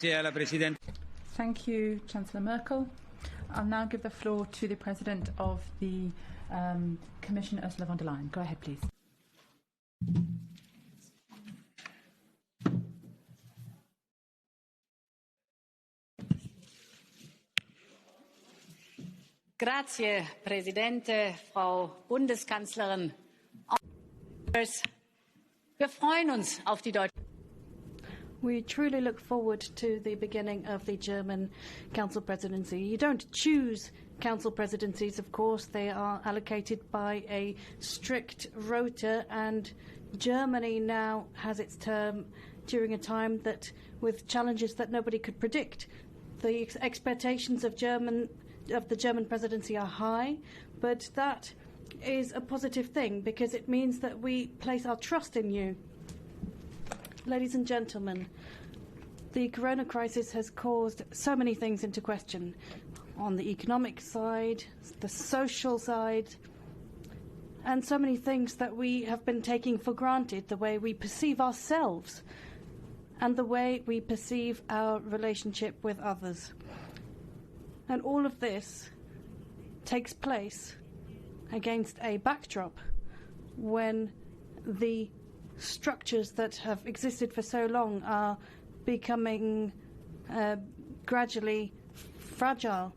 Thank you, Chancellor Merkel. I'll now give the floor to the President of the Commission, Ursula von der Leyen. Go ahead, please. Grazie, Presidente, Frau Bundeskanzlerin. Wir freuen uns auf die deutsche. We truly look forward to the beginning of the German Council presidency. You don't choose Council presidencies, of course. They are allocated by a strict rota, and Germany now has its term during a time that, with challenges that nobody could predict. The expectations of the German presidency are high, but that is a positive thing because it means that we place our trust in you. Ladies and gentlemen, the corona crisis has caused so many things into question. On the economic side, the social side, and so many things that we have been taking for granted, the way we perceive ourselves and the way we perceive our relationship with others. And all of this takes place against a backdrop when the structures that have existed for so long are becoming gradually fragile.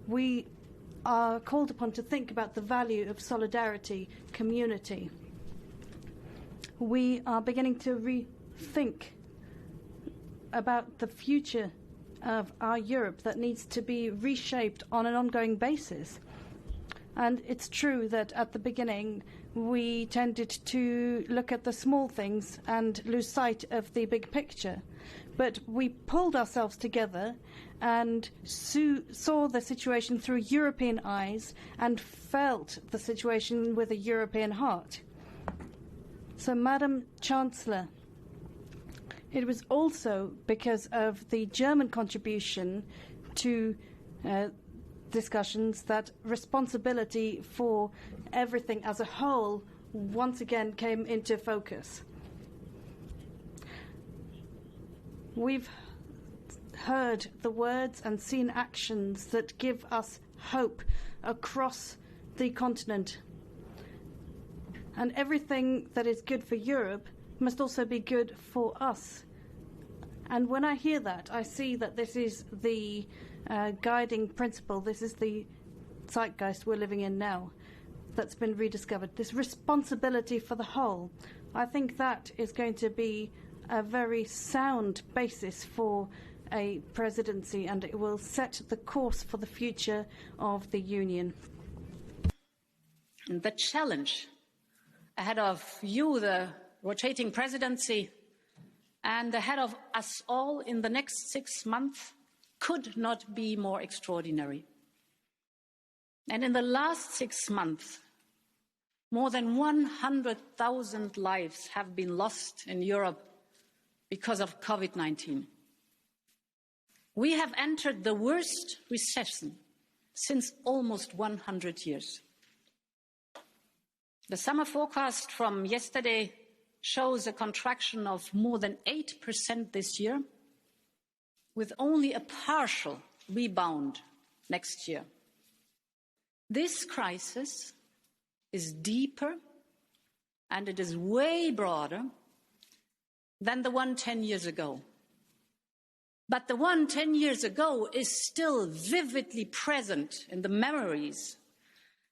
We are called upon to think about the value of solidarity, community. We are beginning to rethink about the future of our Europe that needs to be reshaped on an ongoing basis. And it's true that at the beginning we tended to look at the small things and lose sight of the big picture. But we pulled ourselves together and saw the situation through European eyes and felt the situation with a European heart. So, Madam Chancellor, it was also because of the German contribution to discussions that responsibility for everything as a whole once again came into focus. We've heard the words and seen actions that give us hope across the continent. And everything that is good for Europe must also be good for us. And when I hear that, I see that this is the guiding principle. This is the zeitgeist we're living in now that's been rediscovered. This responsibility for the whole. I think that is going to be a very sound basis for a presidency, and it will set the course for the future of the Union. The challenge ahead of you, the rotating presidency, and ahead of us all in the next 6 months could not be more extraordinary. And in the last 6 months, more than 100,000 lives have been lost in Europe because of COVID-19. We have entered the worst recession since almost 100 years. The summer forecast from yesterday shows a contraction of more than 8% this year, with only a partial rebound next year. This crisis is deeper and it is way broader than the one 10 years ago. But the one 10 years ago is still vividly present in the memories.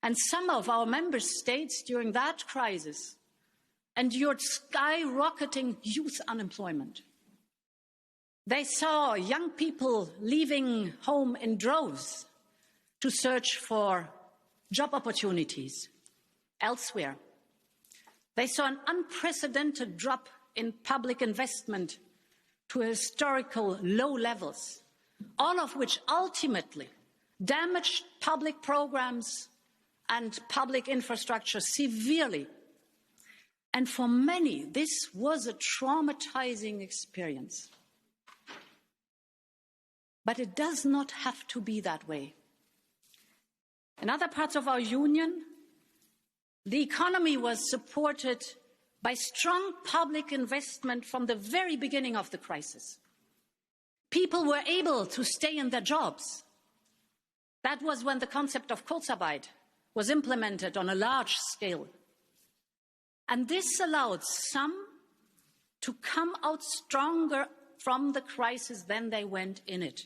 And some of our member states during that crisis endured skyrocketing youth unemployment. They saw young people leaving home in droves to search for job opportunities elsewhere. They saw an unprecedented drop in public investment to historical low levels, all of which ultimately damaged public programs and public infrastructure severely. And for many, this was a traumatizing experience. But it does not have to be that way. In other parts of our Union, the economy was supported by strong public investment from the very beginning of the crisis. people were able to stay in their jobs. That was when the concept of Kurzarbeit was implemented on a large scale. And this allowed some to come out stronger from the crisis than they went in it.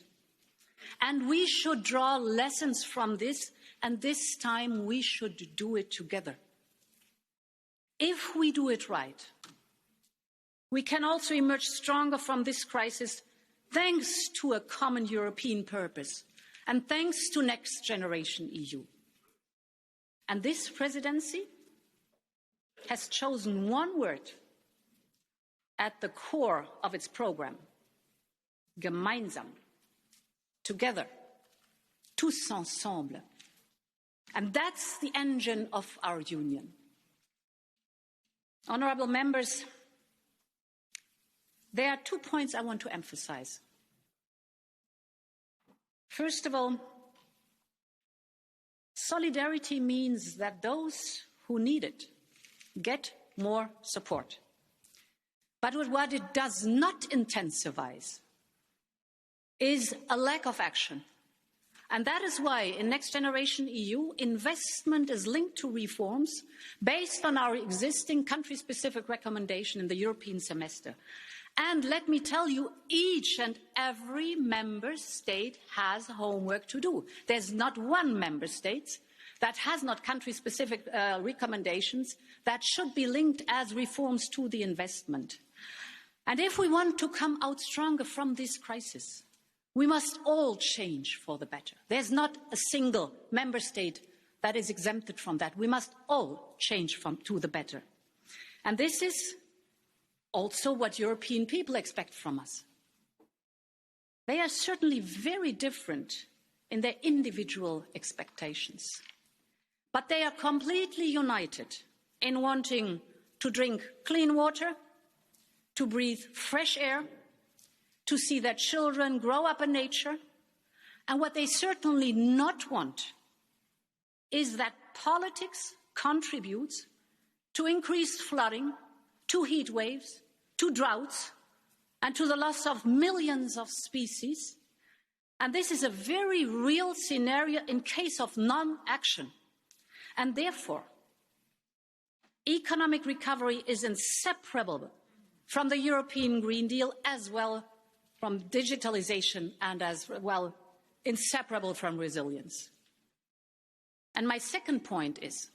And we should draw lessons from this, and this time we should do it together. If we do it right, we can also emerge stronger from this crisis thanks to a common European purpose and thanks to Next Generation EU. And this presidency has chosen one word at the core of its programme: gemeinsam, together, tous ensemble. And that's the engine of our union. Honourable Members, there are 2 points I want to emphasize. First of all, solidarity means that those who need it get more support. But what it does not intensify is a lack of action. And that is why in Next Generation EU, investment is linked to reforms based on our existing country-specific recommendation in the European semester. And let me tell you, each and every member state has homework to do. There's not one member state that has not country-specific recommendations that should be linked as reforms to the investment. And if we want to come out stronger from this crisis, we must all change for the better. There's not a single member state that is exempted from that. We must all change to the better. And this is also what European people expect from us. They are certainly very different in their individual expectations, but they are completely united in wanting to drink clean water, to breathe fresh air, to see their children grow up in nature. And what they certainly not want is that politics contributes to increased flooding, to heat waves, to droughts, and to the loss of millions of species. And this is a very real scenario in case of non-action. And therefore, economic recovery is inseparable from the European Green Deal, as well from digitalization, and as well inseparable from resilience. And my second point is,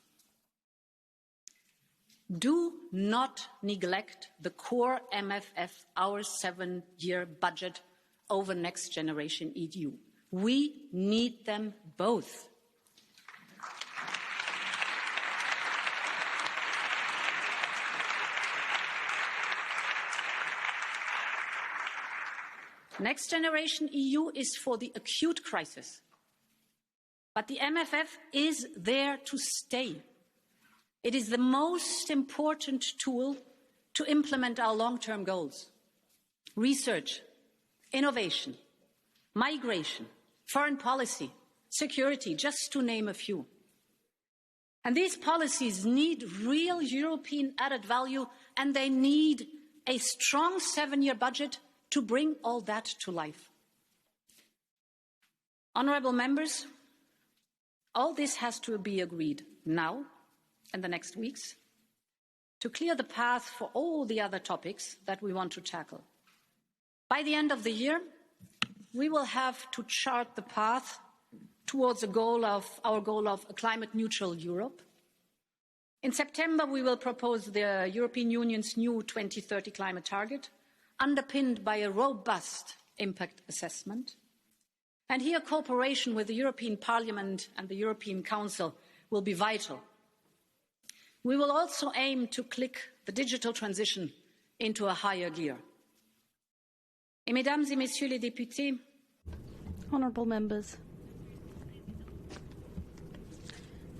do not neglect the core MFF, our 7-year budget over Next Generation EU. We need them both. Next Generation EU is for the acute crisis, but the MFF is there to stay. It is the most important tool to implement our long-term goals: research, innovation, migration, foreign policy, security, just to name a few. And these policies need real European added value, and they need a strong 7-year budget to bring all that to life. Honourable Members, all this has to be agreed now, in the next weeks, to clear the path for all the other topics that we want to tackle. By the end of the year, we will have to chart the path towards our goal of a climate-neutral Europe. In September, we will propose the European Union's new 2030 climate target, underpinned by a robust impact assessment. And here, cooperation with the European Parliament and the European Council will be vital. We will also aim to click the digital transition into a higher gear. Et mesdames et messieurs les députés, Honourable Members,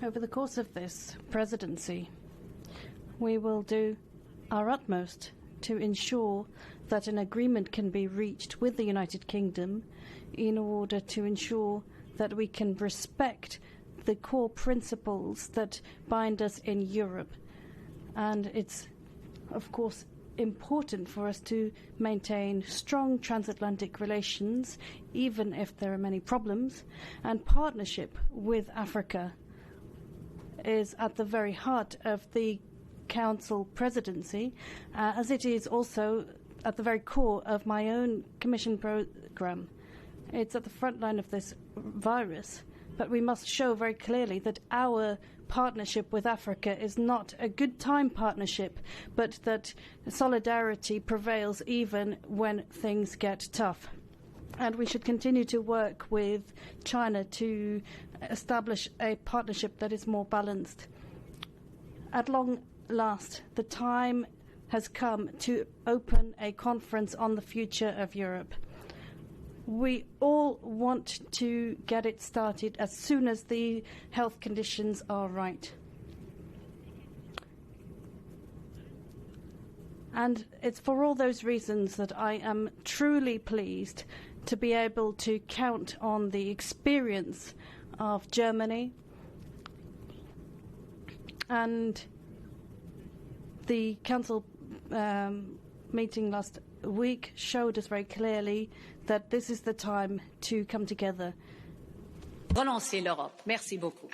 over the course of this presidency, we will do our utmost to ensure that an agreement can be reached with the United Kingdom in order to ensure that we can respect the core principles that bind us in Europe. And it's, of course, important for us to maintain strong transatlantic relations, even if there are many problems, and partnership with Africa is at the very heart of the Council presidency, as it is also at the very core of my own Commission programme. It's at the front line of this virus, but we must show very clearly that our partnership with Africa is not a good time partnership, but that solidarity prevails even when things get tough. And we should continue to work with China to establish a partnership that is more balanced. At long last, the time has come to open a conference on the future of Europe. We all want to get it started as soon as the health conditions are right. And it's for all those reasons that I am truly pleased to be able to count on the experience of Germany, and the Council meeting last week showed us very clearly that this is the time to come together. Relancer l'Europe. Merci beaucoup.